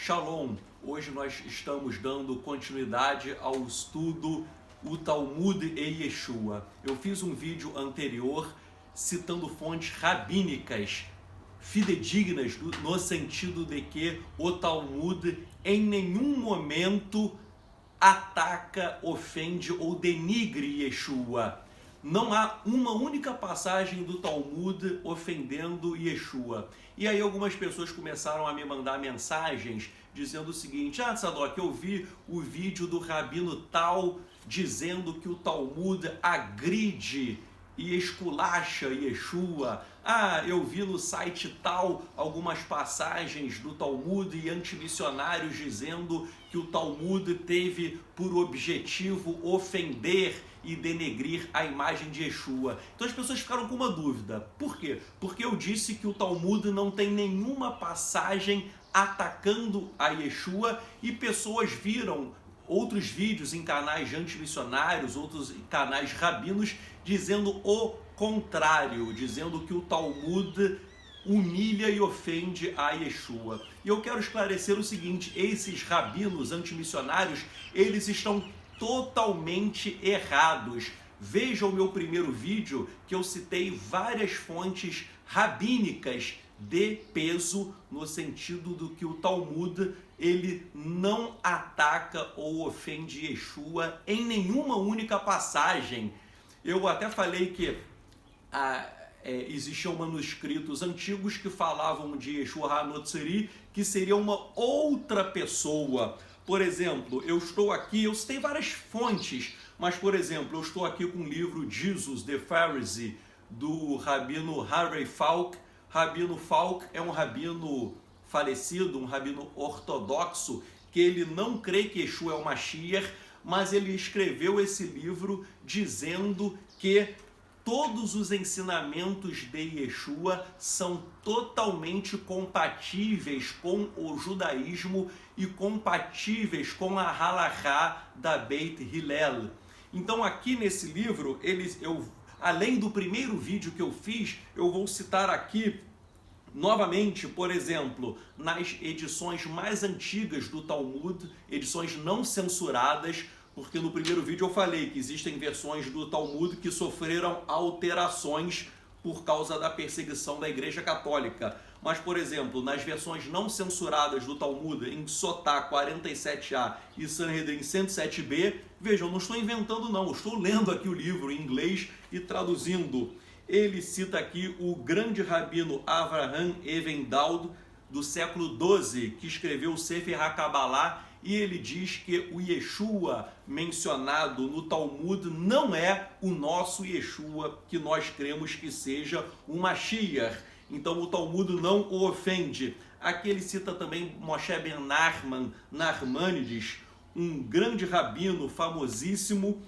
Shalom! Hoje nós estamos dando continuidade ao estudo O Talmud e Yeshua. Eu fiz um vídeo anterior citando fontes rabínicas fidedignas no sentido de que o Talmud em nenhum momento ataca, ofende ou denigre Yeshua. Não há uma única passagem do Talmud ofendendo Yeshua. E aí algumas pessoas começaram a me mandar mensagens dizendo o seguinte: Tzadok, eu vi o vídeo do rabino tal dizendo que o Talmud agride e esculacha Yeshua. Eu vi no site tal algumas passagens do Talmud e antimissionários dizendo que o Talmud teve por objetivo ofender e denegrir a imagem de Yeshua. Então as pessoas ficaram com uma dúvida. Por quê? Porque eu disse que o Talmud não tem nenhuma passagem atacando a Yeshua e pessoas viram outros vídeos em canais antimissionários, outros canais rabinos, dizendo o contrário, dizendo que o Talmud humilha e ofende a Yeshua. E eu quero esclarecer o seguinte: esses rabinos antimissionários, eles estão totalmente errados. Veja o meu primeiro vídeo, que eu citei várias fontes rabínicas de peso no sentido do que o Talmud ele não ataca ou ofende Yeshua em nenhuma única passagem. Eu até falei que existiam manuscritos antigos que falavam de Yeshua HaNotzeri, que seria uma outra pessoa. Por exemplo, eu estou aqui, eu citei várias fontes, mas, por exemplo, eu estou aqui com o livro Jesus the Pharisee, do rabino Harvey Falk. Rabino Falk é um rabino falecido, um rabino ortodoxo, que ele não crê que Yeshua é o Mashiach, mas ele escreveu esse livro dizendo que todos os ensinamentos de Yeshua são totalmente compatíveis com o judaísmo e compatíveis com a halachá da Beit Hillel. Então aqui nesse livro, além do primeiro vídeo que eu fiz, eu vou citar aqui novamente, por exemplo, nas edições mais antigas do Talmud, edições não censuradas, porque no primeiro vídeo eu falei que existem versões do Talmud que sofreram alterações por causa da perseguição da Igreja Católica. Mas, por exemplo, nas versões não censuradas do Talmud, em Sotá 47a e Sanhedrin 107b, vejam, não estou inventando não, estou lendo aqui o livro em inglês e traduzindo. Ele cita aqui o grande rabino Avraham Evendaud, do século XII, que escreveu o Sefer HaKabalah, e ele diz que o Yeshua mencionado no Talmud não é o nosso Yeshua que nós cremos que seja o Mashiach. Então o Talmud não o ofende. Aqui ele cita também Moshe ben Nachmanides, um grande rabino famosíssimo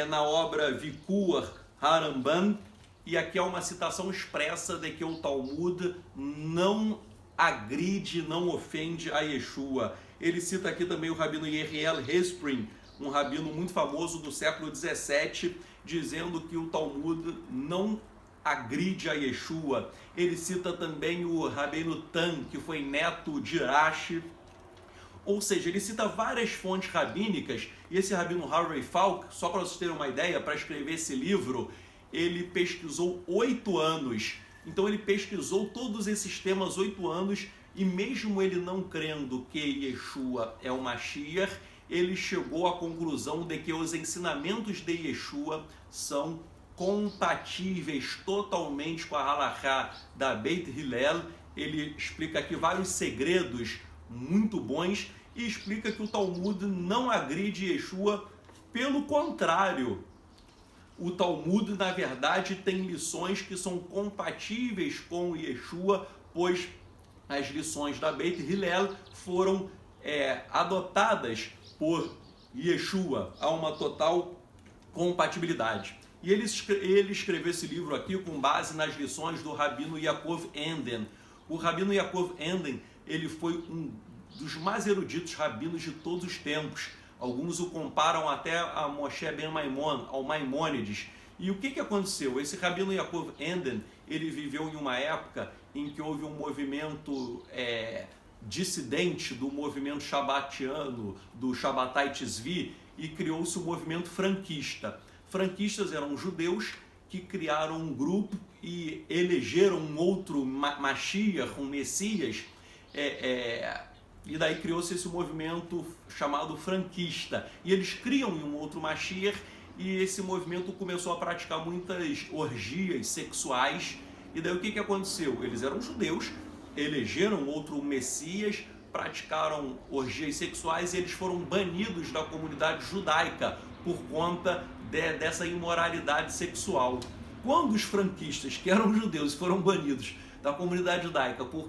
na obra Vikuar Haramban, e aqui é uma citação expressa de que o Talmud não agride, não ofende a Yeshua. Ele cita aqui também o rabino Yeriel Hesprin, um rabino muito famoso do século XVII, dizendo que o Talmud não agride a Yeshua. Ele cita também o rabino Tan, que foi neto de Rashi. Ou seja, ele cita várias fontes rabínicas, e esse rabino Harvey Falk, só para vocês terem uma ideia, para escrever esse livro, ele pesquisou 8 anos. Então ele pesquisou todos esses temas 8 anos, e mesmo ele não crendo que Yeshua é o Mashiach, ele chegou à conclusão de que os ensinamentos de Yeshua são compatíveis totalmente com a halachá da Beit Hillel. Ele explica aqui vários segredos muito bons e explica que o Talmud não agride Yeshua, pelo contrário. O Talmud, na verdade, tem lições que são compatíveis com Yeshua, pois as lições da Beit Hillel foram adotadas por Yeshua. Há uma total compatibilidade. E ele escreveu esse livro aqui com base nas lições do rabino Yaakov Enden. O rabino Yaakov Enden, ele foi um dos mais eruditos rabinos de todos os tempos. Alguns o comparam até a Moshe ben Maimon, ao Maimônides. E o que aconteceu? Esse rabino Yaakov Enden, ele viveu em uma época em que houve um movimento dissidente do movimento shabatiano, do Shabbatai Tzvi, e criou-se o movimento franquista. Franquistas eram judeus que criaram um grupo e elegeram um outro Mashiach, um Messias, e daí criou-se esse movimento chamado franquista. E eles criam um outro Mashiach, e esse movimento começou a praticar muitas orgias sexuais. E daí o que aconteceu? Eles eram judeus, elegeram outro Messias, praticaram orgias sexuais e eles foram banidos da comunidade judaica por conta dessa imoralidade sexual. Quando os franquistas, que eram judeus, foram banidos da comunidade judaica por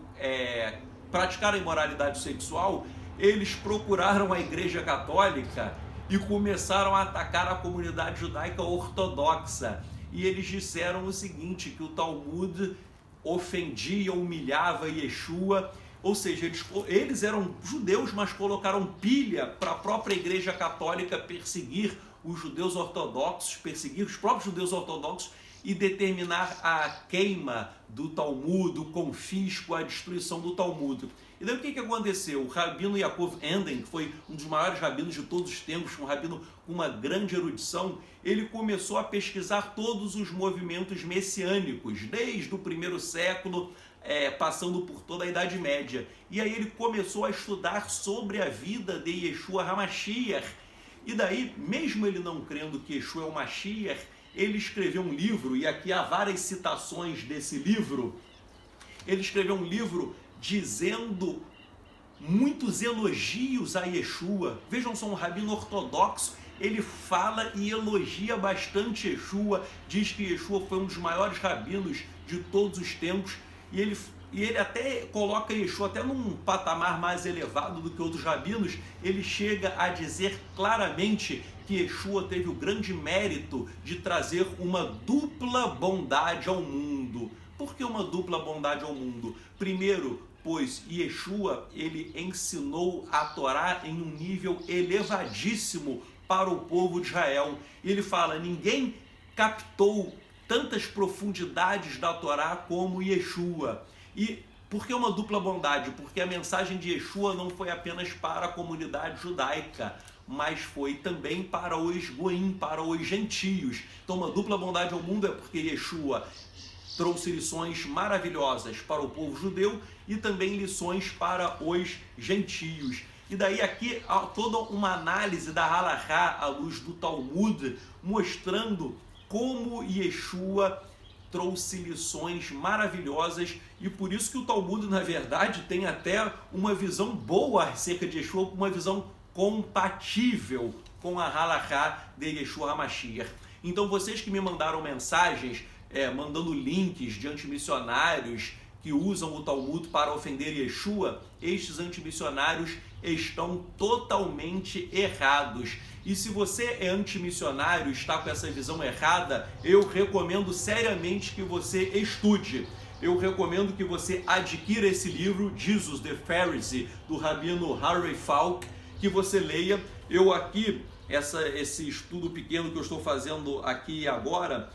praticar a imoralidade sexual, eles procuraram a Igreja Católica e começaram a atacar a comunidade judaica ortodoxa. E eles disseram o seguinte, que o Talmud ofendia, humilhava Yeshua, ou seja, eles eram judeus, mas colocaram pilha para a própria Igreja Católica perseguir os judeus ortodoxos, perseguir os próprios judeus ortodoxos e determinar a queima do Talmud, o confisco, a destruição do Talmud. E daí o que aconteceu? O rabino Yaakov Enden, que foi um dos maiores rabinos de todos os tempos, um rabino com uma grande erudição, ele começou a pesquisar todos os movimentos messiânicos, desde o primeiro século, passando por toda a Idade Média. E aí ele começou a estudar sobre a vida de Yeshua HaMashiach. E daí, mesmo ele não crendo que Yeshua é o Mashiach, ele escreveu um livro, e aqui há várias citações desse livro. Ele escreveu um livro dizendo muitos elogios a Yeshua. Vejam só, um rabino ortodoxo, ele fala e elogia bastante Yeshua, diz que Yeshua foi um dos maiores rabinos de todos os tempos, e ele até coloca Yeshua até num patamar mais elevado do que outros rabinos. Ele chega a dizer claramente que Yeshua teve o grande mérito de trazer uma dupla bondade ao mundo. Por que uma dupla bondade ao mundo? Primeiro, pois Yeshua, ele ensinou a Torá em um nível elevadíssimo para o povo de Israel. E ele fala, ninguém captou tantas profundidades da Torá como Yeshua. E por que uma dupla bondade? Porque a mensagem de Yeshua não foi apenas para a comunidade judaica, mas foi também para os goim, para os gentios. Então uma dupla bondade ao mundo é porque Yeshua trouxe lições maravilhosas para o povo judeu e também lições para os gentios. E daí aqui há toda uma análise da Halachá à luz do Talmud, mostrando como Yeshua trouxe lições maravilhosas, e por isso que o Talmud, na verdade, tem até uma visão boa acerca de Yeshua, uma visão compatível com a Halachá de Yeshua HaMashiach. Então vocês que me mandaram mensagens, mandando links de antimissionários que usam o Talmud para ofender Yeshua, estes antimissionários estão totalmente errados. E se você é antimissionário e está com essa visão errada, eu recomendo seriamente que você estude. Eu recomendo que você adquira esse livro, Jesus the Pharisee, do rabino Harry Falk, que você leia. Eu aqui, esse estudo pequeno que eu estou fazendo aqui agora,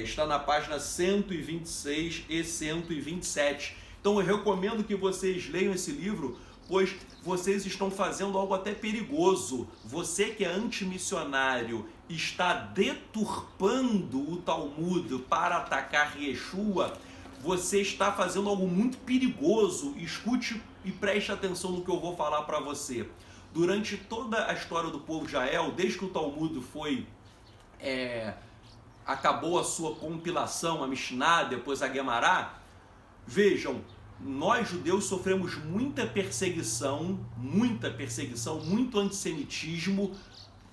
está na página 126 e 127. Então eu recomendo que vocês leiam esse livro, pois vocês estão fazendo algo até perigoso. Você que é antimissionário está deturpando o Talmud para atacar Yeshua, você está fazendo algo muito perigoso. Escute e preste atenção no que eu vou falar para você. Durante toda a história do povo de Israel, desde que o Talmud acabou a sua compilação, a Mishnah, depois a Gemara, vejam, nós judeus sofremos muita perseguição, muito antissemitismo,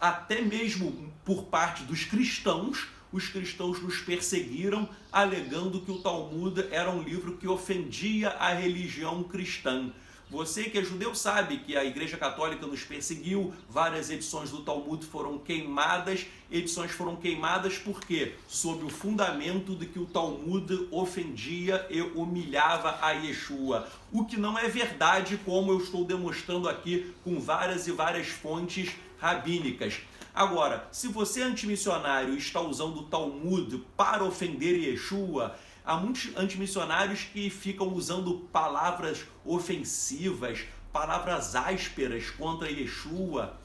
até mesmo por parte dos cristãos. Os cristãos nos perseguiram, alegando que o Talmud era um livro que ofendia a religião cristã. Você que é judeu sabe que a Igreja Católica nos perseguiu, várias edições do Talmud foram queimadas. Edições foram queimadas por quê? Sob o fundamento de que o Talmud ofendia e humilhava a Yeshua. O que não é verdade, como eu estou demonstrando aqui com várias e várias fontes rabínicas. Agora, se você é antimissionário e está usando o Talmud para ofender Yeshua, Há muitos antimissionários que ficam usando palavras ofensivas, palavras ásperas contra Yeshua.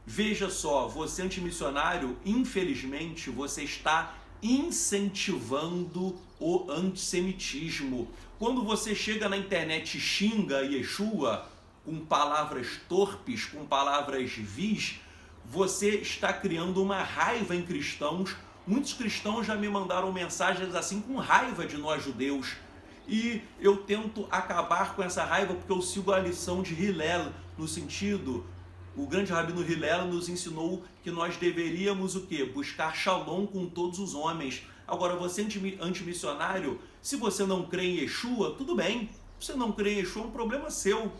Veja só, você antimissionário, infelizmente, você está incentivando o antissemitismo. Quando você chega na internet e xinga Yeshua com palavras torpes, com palavras vis, você está criando uma raiva em cristãos. Muitos cristãos já me mandaram mensagens assim com raiva de nós judeus. E eu tento acabar com essa raiva porque eu sigo a lição de Hillel, no sentido, o grande rabino Hillel nos ensinou que nós deveríamos o quê? Buscar shalom com todos os homens. Agora, você antimissionário, se você não crê em Yeshua, tudo bem. Se você não crê em Yeshua, é um problema seu.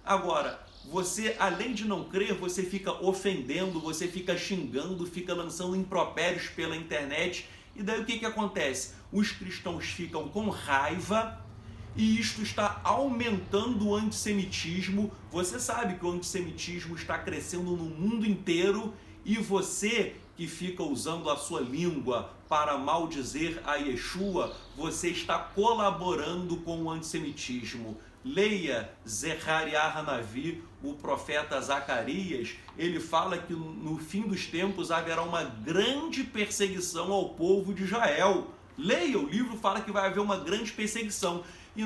Agora, você, além de não crer, você fica ofendendo, você fica xingando, fica lançando impropérios pela internet. E daí o que acontece? Os cristãos ficam com raiva e isto está aumentando o antissemitismo. Você sabe que o antissemitismo está crescendo no mundo inteiro e você que fica usando a sua língua para maldizer a Yeshua, você está colaborando com o antissemitismo. Leia Zechariah Hanavi, o profeta Zacarias, ele fala que no fim dos tempos haverá uma grande perseguição ao povo de Israel. Leia, o livro fala que vai haver uma grande perseguição. E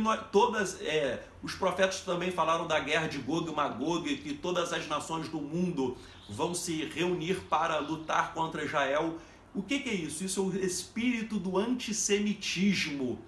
os profetas também falaram da guerra de Gog e Magog, que todas as nações do mundo vão se reunir para lutar contra Israel. O que é isso? Isso é o espírito do antissemitismo.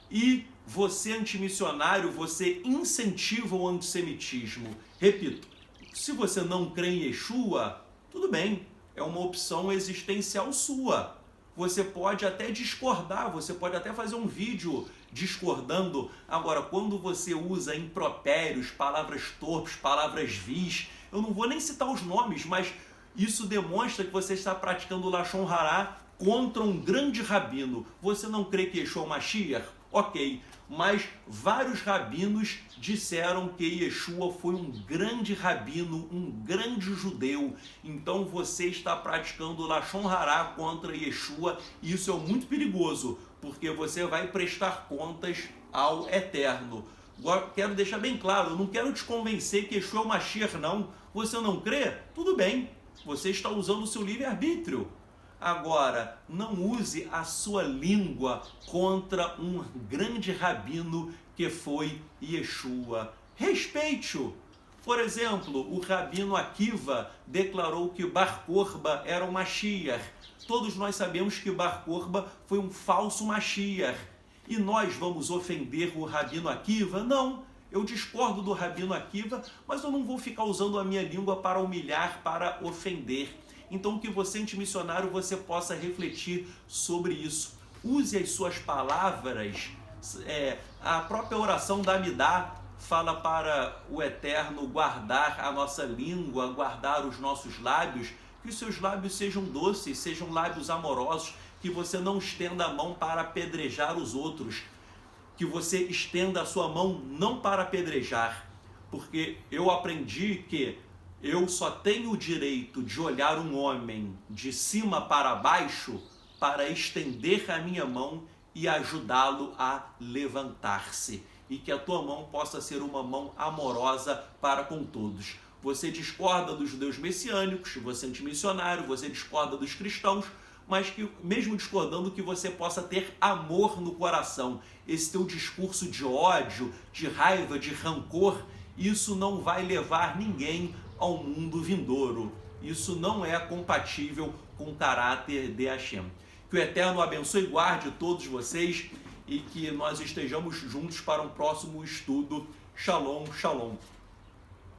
E você, antimissionário, você incentiva o antissemitismo. Repito, se você não crê em Yeshua, tudo bem, é uma opção existencial sua. Você pode até discordar, você pode até fazer um vídeo discordando. Agora, quando você usa impropérios, palavras torpes, palavras vis, eu não vou nem citar os nomes, mas isso demonstra que você está praticando Lashon Hará contra um grande rabino. Você não crê que Yeshua é o Mashiach? Ok, mas vários rabinos disseram que Yeshua foi um grande rabino, um grande judeu. Então você está praticando Lashon Hará contra Yeshua e isso é muito perigoso, porque você vai prestar contas ao Eterno. Agora, quero deixar bem claro, eu não quero te convencer que Yeshua é o Mashiach, não. Você não crê? Tudo bem, você está usando o seu livre-arbítrio. Agora, não use a sua língua contra um grande rabino que foi Yeshua. Respeite-o. Por exemplo, o rabino Akiva declarou que Bar Korba era o Mashiach. Todos nós sabemos que Bar Korba foi um falso Mashiach. E nós vamos ofender o rabino Akiva? Não. Eu discordo do rabino Akiva, mas eu não vou ficar usando a minha língua para humilhar, para ofender. Então que você, antimissionário, você possa refletir sobre isso. Use as suas palavras. A própria oração da Amidá fala para o Eterno guardar a nossa língua, guardar os nossos lábios, que os seus lábios sejam doces, sejam lábios amorosos, que você não estenda a mão para apedrejar os outros, que você estenda a sua mão não para apedrejar, porque eu aprendi que eu só tenho o direito de olhar um homem de cima para baixo para estender a minha mão e ajudá-lo a levantar-se. E que a tua mão possa ser uma mão amorosa para com todos. Você discorda dos judeus messiânicos, você é antimissionário, você discorda dos cristãos, mas que mesmo discordando que você possa ter amor no coração. Esse teu discurso de ódio, de raiva, de rancor, isso não vai levar ninguém ao mundo vindouro. Isso não é compatível com o caráter de Hashem. Que o Eterno abençoe e guarde todos vocês e que nós estejamos juntos para um próximo estudo. Shalom, shalom.